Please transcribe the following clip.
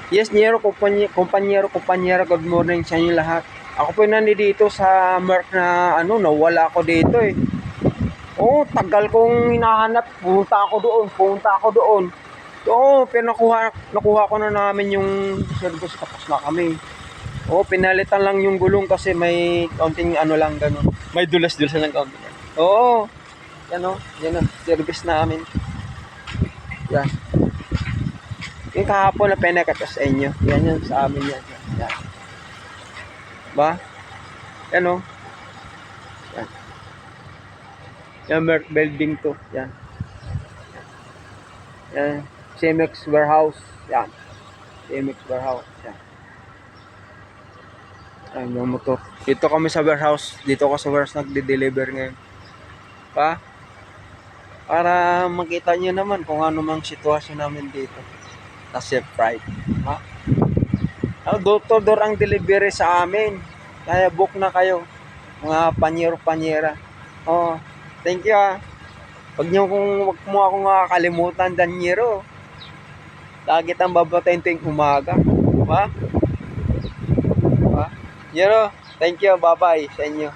Yes, Nero, kumpanyero, good morning sa inyo lahat. Ako po nandito sa Merck na nawala ako dito eh. Oo, tagal kong hinahanap. Pumunta ako doon. Oo, pero nakuha ko na namin yung service tapos na kami. Oo, pinalitan lang yung gulong kasi may kaunting lang ganun. May dulas-dulas lang kaunting. Oo, yan o, service namin. Yan. Yung kahapon na pinakatas sa inyo. Yan yun sa amin yan. Yan. Ba? Yan o. Yan. Yan, Merck building to. Yan. Yan. CMX warehouse. Yan. CMX warehouse. Yan. Yan yung motor. Dito kami sa warehouse. Dito ako sa warehouse nagde-deliver ngayon. Pa? Para makita nyo naman kung ano mang sitwasyon namin dito. Na Chef Pride. Ha? Door-to-door ang delivery sa amin. Kaya book na kayo. Mga panyero-panyera. Oh, thank you ah. Wag mo akong makakalimutan, Danyero. Lagi tang babatayin tuwing umaga. Ha? Ha? Nyero, thank you. Bye-bye sa inyo.